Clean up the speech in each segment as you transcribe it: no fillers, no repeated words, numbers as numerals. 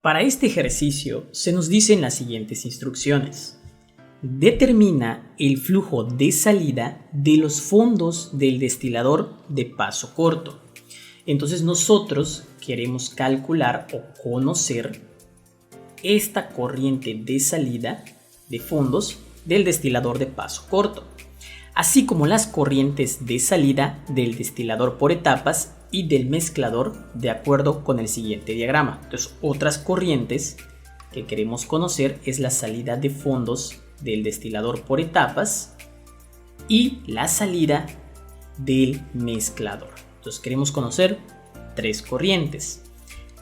Para este ejercicio se nos dicen las siguientes instrucciones. Determina el flujo de salida de los fondos del destilador de paso corto. Entonces nosotros queremos calcular o conocer esta corriente de salida de fondos del destilador de paso corto, así como las corrientes de salida del destilador por etapas y del mezclador de acuerdo con el siguiente diagrama. Entonces, otras corrientes que queremos conocer es la salida de fondos del destilador por etapas y la salida del mezclador. Entonces, queremos conocer tres corrientes.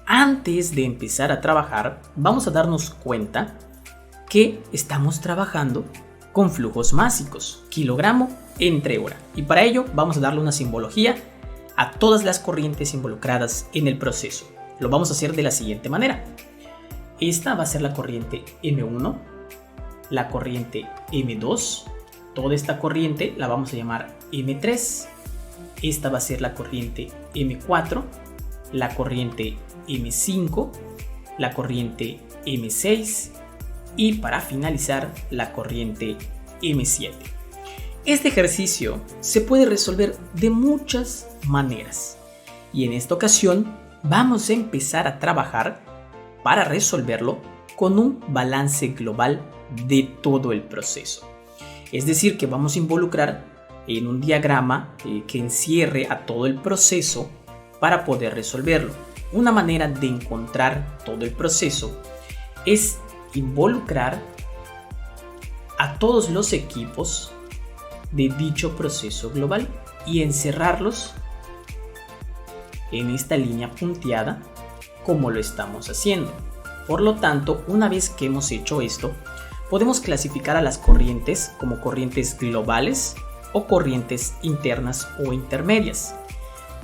Antes de empezar a trabajar, vamos a darnos cuenta que estamos trabajando con flujos másicos, kilogramo entre hora. Y para ello vamos a darle una simbología a todas las corrientes involucradas en el proceso. Lo vamos a hacer de la siguiente manera. Esta va a ser la corriente M1, la corriente M2, toda esta corriente la vamos a llamar M3. Esta va a ser la corriente M4, la corriente M5, la corriente M6 y para finalizar la corriente M7. Este ejercicio se puede resolver de muchas maneras y en esta ocasión vamos a empezar a trabajar para resolverlo con un balance global de todo el proceso. Es decir, que vamos a involucrar en un diagrama que encierre a todo el proceso para poder resolverlo. Una manera de encontrar todo el proceso es involucrar a todos los equipos de dicho proceso global y encerrarlos en esta línea punteada como lo estamos haciendo. Por lo tanto, una vez que hemos hecho esto, podemos clasificar a las corrientes como corrientes globales o corrientes internas o intermedias.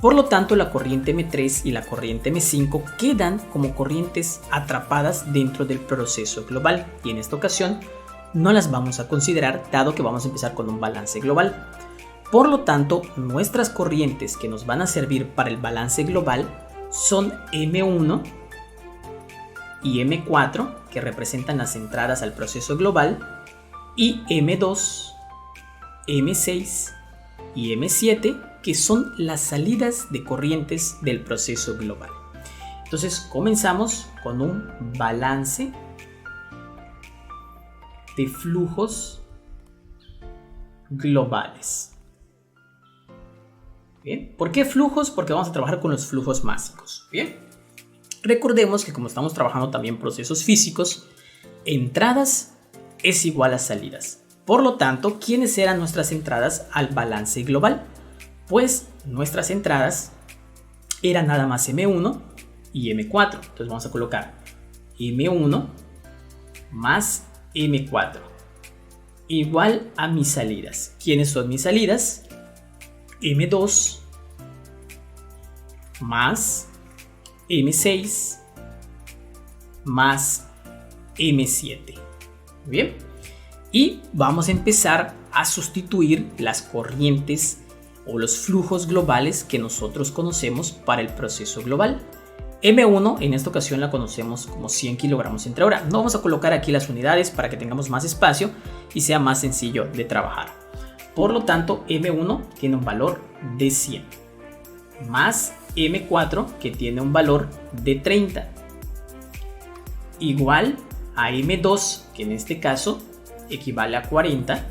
Por lo tanto, la corriente M3 y la corriente M5 quedan como corrientes atrapadas dentro del proceso global y en esta ocasión no las vamos a considerar dado que vamos a empezar con un balance global. Por lo tanto, nuestras corrientes que nos van a servir para el balance global son M1 y M4, que representan las entradas al proceso global, y M2, M6 y M7, que son las salidas de corrientes del proceso global. Entonces comenzamos con un balance de flujos globales. Bien, ¿por qué flujos? Porque vamos a trabajar con los flujos másicos. Bien, recordemos que como estamos trabajando también procesos físicos, entradas es igual a salidas. Por lo tanto, ¿quiénes eran nuestras entradas al balance global? Pues nuestras entradas eran nada más M1 y M4. Entonces vamos a colocar M1 más M4 igual a mis salidas. ¿Quiénes son mis salidas? M2 más M6 más M7. Bien, y vamos a empezar a sustituir las corrientes o los flujos globales que nosotros conocemos para el proceso global. M1 en esta ocasión la conocemos como 100 kilogramos entre hora. No vamos a colocar aquí las unidades para que tengamos más espacio y sea más sencillo de trabajar. Por lo tanto, M1 tiene un valor de 100 más M4 que tiene un valor de 30 igual a M2 que en este caso equivale a 40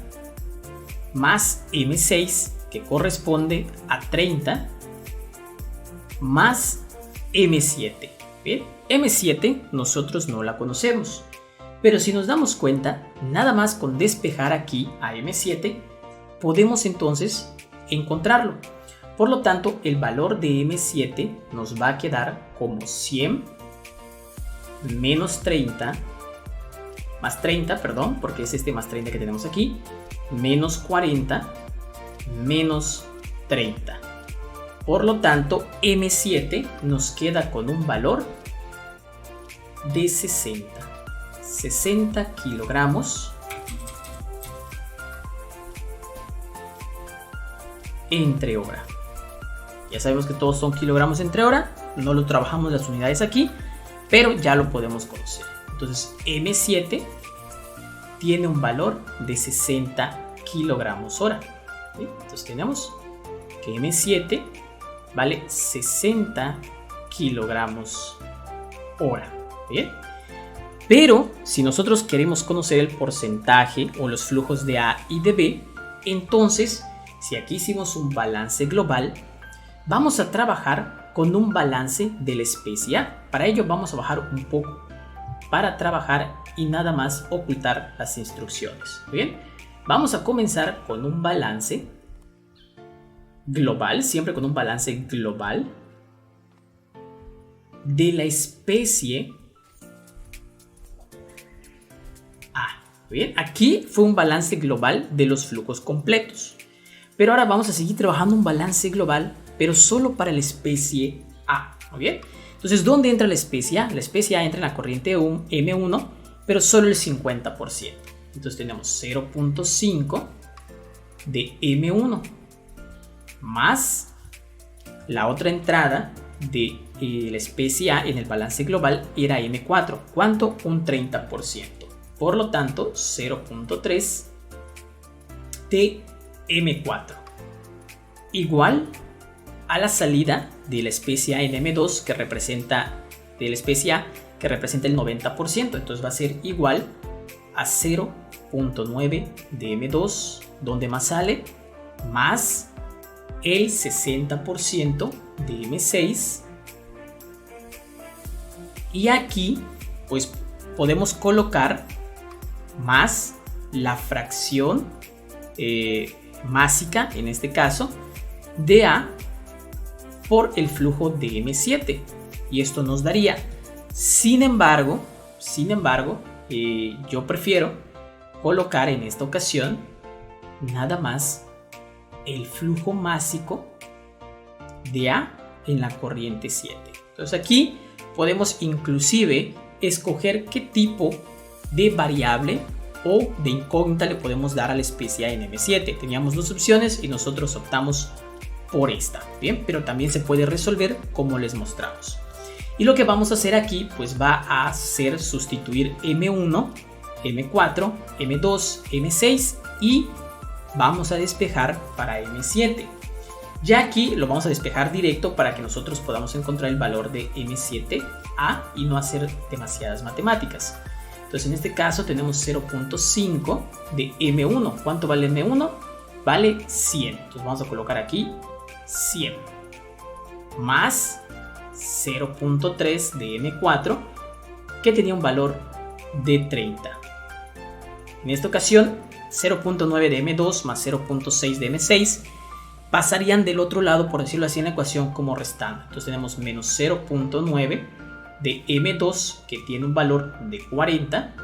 más M6 que corresponde a 30 más M7. Bien, M7 nosotros no la conocemos, pero si nos damos cuenta, nada más con despejar aquí a M7 podemos entonces encontrarlo. Por lo tanto, el valor de M7 nos va a quedar como 100 menos 30 más 30, perdón, porque es este más 30 que tenemos aquí, menos 40 menos 30. Por lo tanto, M7 nos queda con un valor de 60 kilogramos entre hora. Ya sabemos que todos son kilogramos entre hora, no lo trabajamos las unidades aquí, pero ya lo podemos conocer. Entonces M7 tiene un valor de 60 kilogramos hora. ¿Sí? Entonces tenemos que M7 vale 60 kilogramos hora. ¿Bien? Pero si nosotros queremos conocer el porcentaje o los flujos de A y de B, entonces si aquí hicimos un balance global, vamos a trabajar con un balance de la especie A. Para ello vamos a bajar un poco para trabajar y nada más ocultar las instrucciones. Bien, vamos a comenzar con un balance global, siempre con un balance global de la especie A. Bien, aquí fue un balance global de los flujos completos, pero ahora vamos a seguir trabajando un balance global, pero solo para la especie A. Muy bien, entonces ¿dónde entra la especie A? La especie A entra en la corriente M1, pero solo el 50%. Entonces tenemos 0.5 de M1 más la otra entrada de la especie A en el balance global era M4. ¿Cuánto? Un 30%. Por lo tanto, 0.3 de M4 igual a la salida de la especie A en M2 que representa de la especie A que representa el 90%. Entonces va a ser igual a 0.9 de M2, donde más sale, más el 60% de M6. Y aquí pues podemos colocar más la fracción másica, en este caso, de A por el flujo de M7. Y esto nos daría, sin embargo, yo prefiero colocar en esta ocasión nada más el flujo másico de A en la corriente 7. Entonces aquí podemos inclusive escoger qué tipo de variable o de incógnita le podemos dar a la especie A en M7. Teníamos dos opciones y nosotros optamos por esta. Bien, pero también se puede resolver como les mostramos. Y lo que vamos a hacer aquí pues va a ser sustituir M1, M4, M2, M6 y vamos a despejar para M7. Ya aquí lo vamos a despejar directo para que nosotros podamos encontrar el valor de M7A y no hacer demasiadas matemáticas. Entonces en este caso tenemos 0.5 de M1. ¿Cuánto vale M1? Vale 100. Entonces vamos a colocar aquí 100 más 0.3 de M4 que tenía un valor de 30. En esta ocasión 0.9 de M2 más 0.6 de M6 pasarían del otro lado, por decirlo así, en la ecuación como restando. Entonces tenemos menos 0.9 de M2 que tiene un valor de 40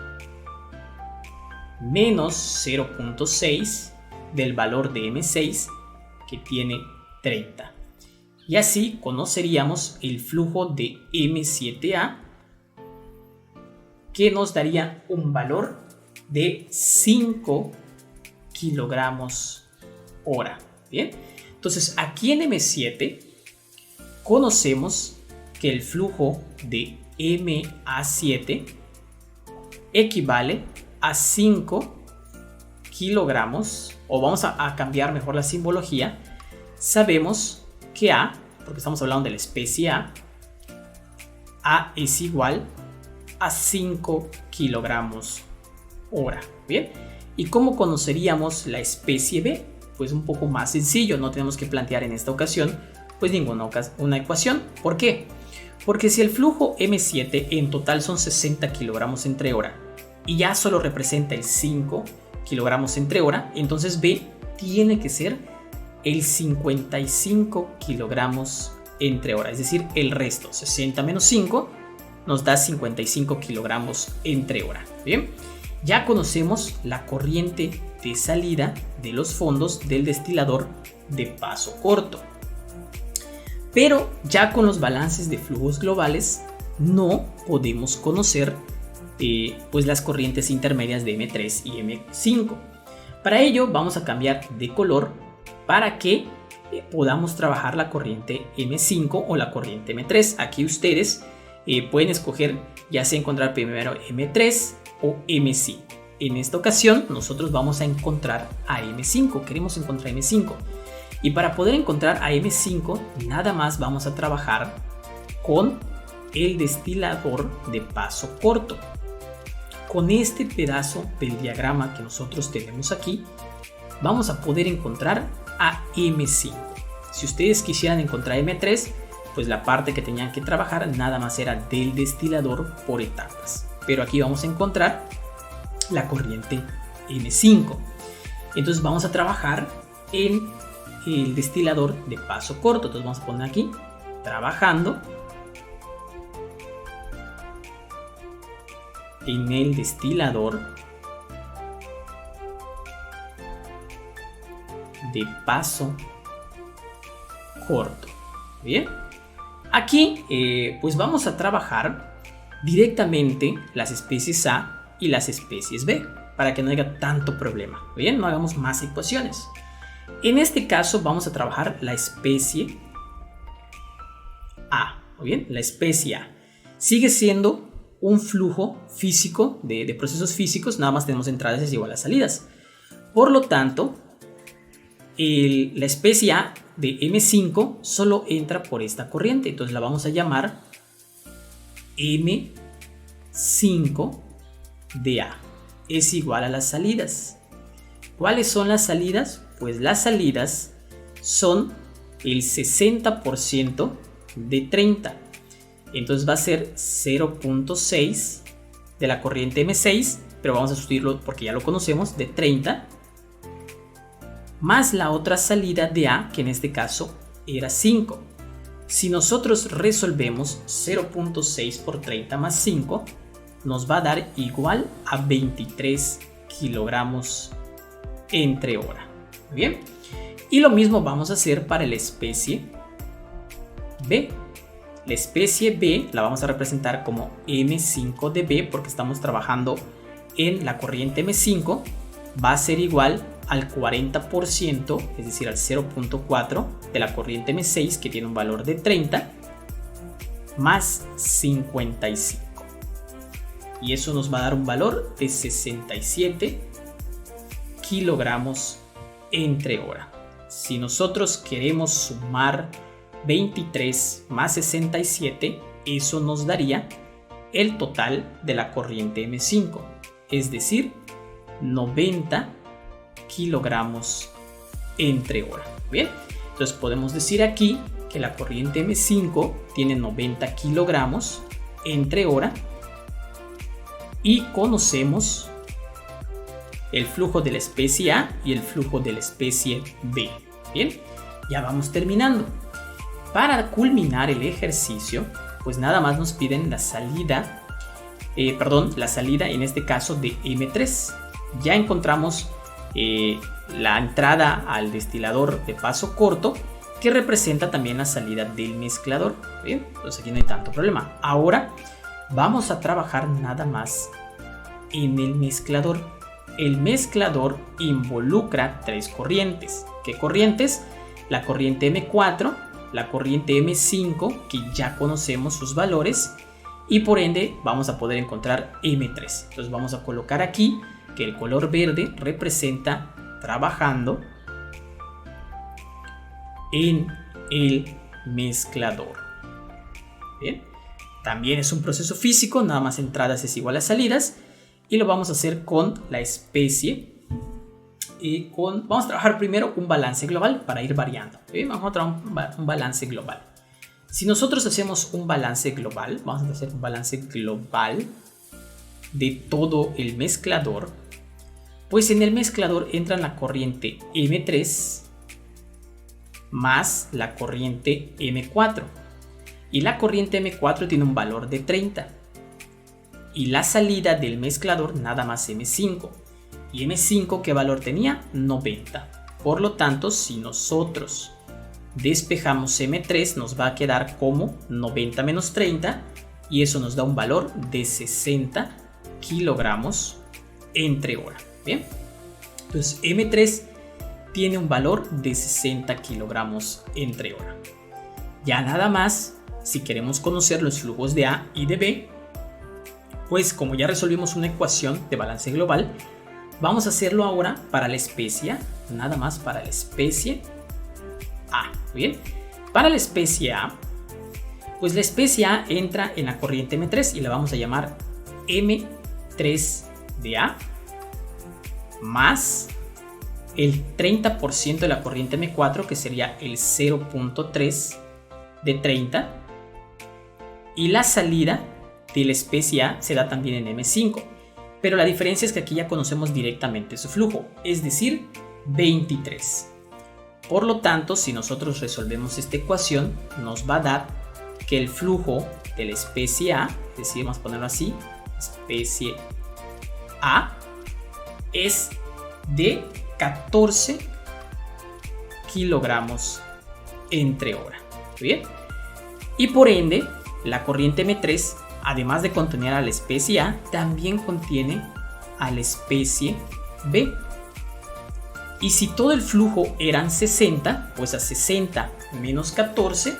menos 0.6 del valor de M6 que tiene 30. Y así conoceríamos el flujo de M7A que nos daría un valor de 5 kilogramos hora. Bien, entonces aquí en M7 conocemos que el flujo de MA7 equivale a 5 kilogramos, o vamos a cambiar mejor la simbología. Sabemos que A, porque estamos hablando de la especie A es igual a 5 kilogramos hora. Bien, ¿y cómo conoceríamos la especie B? Pues un poco más sencillo, no tenemos que plantear en esta ocasión pues una ecuación. ¿Por qué? Porque si el flujo M7 en total son 60 kilogramos entre hora y ya solo representa el 5 kilogramos entre hora, entonces B tiene que ser el 55 kilogramos entre hora, es decir, el resto, 60 menos 5 nos da 55 kilogramos entre hora. Bien, ya conocemos la corriente de salida de los fondos del destilador de paso corto. Pero ya con los balances de flujos globales no podemos conocer pues las corrientes intermedias de M3 y M5. Para ello vamos a cambiar de color para que podamos trabajar la corriente M5 o la corriente M3. Aquí ustedes pueden escoger ya sea encontrar primero M3 o M5. En esta ocasión nosotros vamos a encontrar a M5, queremos encontrar M5. Y para poder encontrar a M5 nada más vamos a trabajar con el destilador de paso corto. Con este pedazo del diagrama que nosotros tenemos aquí, vamos a poder encontrar a M5. Si ustedes quisieran encontrar M3, pues la parte que tenían que trabajar nada más era del destilador por etapas. Pero aquí vamos a encontrar la corriente M5. Entonces vamos a trabajar en el destilador de paso corto. Entonces vamos a poner aquí, trabajando en el destilador de paso corto. Bien, aquí pues vamos a trabajar directamente las especies A y las especies B para que no haya tanto problema. Bien, no hagamos más ecuaciones. En este caso vamos a trabajar la especie A. Bien, la especie A sigue siendo un flujo físico de procesos físicos, nada más tenemos entradas es igual a salidas. Por lo tanto, la especie A de M5 solo entra por esta corriente, entonces la vamos a llamar M5 de A. Es igual a las salidas. ¿Cuáles son las salidas? Pues las salidas son el 60% de 30. Entonces va a ser 0.6 de la corriente M6, pero vamos a sustituirlo porque ya lo conocemos, de 30, más la otra salida de A, que en este caso era 5. Si nosotros resolvemos 0.6 por 30 más 5, nos va a dar igual a 23 kilogramos entre hora. Muy bien. Y lo mismo vamos a hacer para la especie B. La especie B la vamos a representar como M5 de B porque estamos trabajando en la corriente M5. Va a ser igual al 40%, es decir, al 0.4 de la corriente M6 que tiene un valor de 30 más 55. Y eso nos va a dar un valor de 67 kilogramos entre hora. Si nosotros queremos sumar 23 más 67, eso nos daría el total de la corriente M5, es decir, 90 kilogramos entre hora. Bien, entonces podemos decir aquí que la corriente M5 tiene 90 kilogramos entre hora y conocemos el flujo de la especie A y el flujo de la especie B. Bien, ya vamos terminando. Para culminar el ejercicio, pues nada más nos piden la salida, la salida en este caso de M3. Ya encontramos la entrada al destilador de paso corto, que representa también la salida del mezclador. Bien, entonces aquí no hay tanto problema. Ahora vamos a trabajar nada más en el mezclador. El mezclador involucra tres corrientes. ¿Qué corrientes? La corriente M4, la corriente M5, que ya conocemos sus valores, y por ende vamos a poder encontrar M3. Entonces vamos a colocar aquí que el color verde representa trabajando en el mezclador. Bien, también es un proceso físico, nada más entradas es igual a salidas, y lo vamos a hacer con la especie. Vamos a trabajar primero un balance global para ir variando. ¿Bien? Vamos a trabajar un balance global. Si nosotros hacemos un balance global, vamos a hacer un balance global de todo el mezclador, pues en el mezclador entran la corriente M3 más la corriente M4, y la corriente M4 tiene un valor de 30, y la salida del mezclador nada más M5, y M5 ¿qué valor tenía? 90. Por lo tanto, si nosotros despejamos M3, nos va a quedar como 90 menos 30, y eso nos da un valor de 60 kilogramos entre hora. Bien, entonces M3 tiene un valor de 60 kilogramos entre hora. Ya nada más si queremos conocer los flujos de A y de B, pues como ya resolvimos una ecuación de balance global, vamos a hacerlo ahora para la especie A, nada más para la especie A. Bien, para la especie A, pues la especie A entra en la corriente M3 y la vamos a llamar M3 de A más el 30% de la corriente M4, que sería el 0.3 de 30, y la salida de la especie A se da también en M5, pero la diferencia es que aquí ya conocemos directamente su flujo, es decir, 23. Por lo tanto, si nosotros resolvemos esta ecuación, nos va a dar que el flujo de la especie A, es decir, vamos a ponerlo así, especie A, es de 14 kilogramos entre hora. ¿Bien? Y por ende, la corriente M3, además de contener a la especie A, también contiene a la especie B. Y si todo el flujo eran 60, pues a 60 menos 14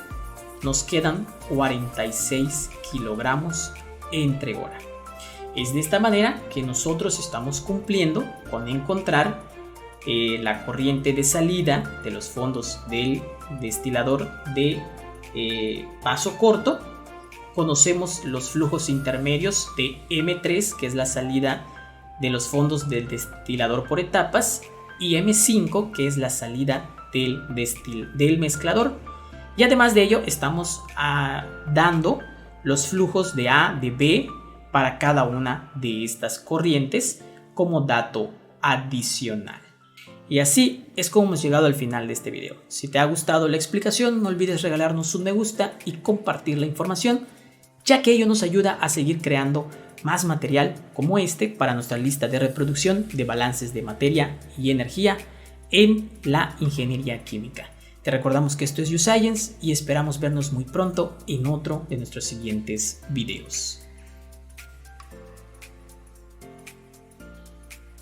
nos quedan 46 kilogramos entre hora. Es de esta manera que nosotros estamos cumpliendo con encontrar la corriente de salida de los fondos del destilador de paso corto. Conocemos los flujos intermedios de M3, que es la salida de los fondos del destilador por etapas, y M5, que es la salida del mezclador. Y además de ello estamos dando los flujos de A, de B para cada una de estas corrientes como dato adicional. Y así es como hemos llegado al final de este video. Si te ha gustado la explicación, no olvides regalarnos un me gusta y compartir la información, ya que ello nos ayuda a seguir creando más material como este para nuestra lista de reproducción de balances de materia y energía en la ingeniería química. Te recordamos que esto es YouScience y esperamos vernos muy pronto en otro de nuestros siguientes videos.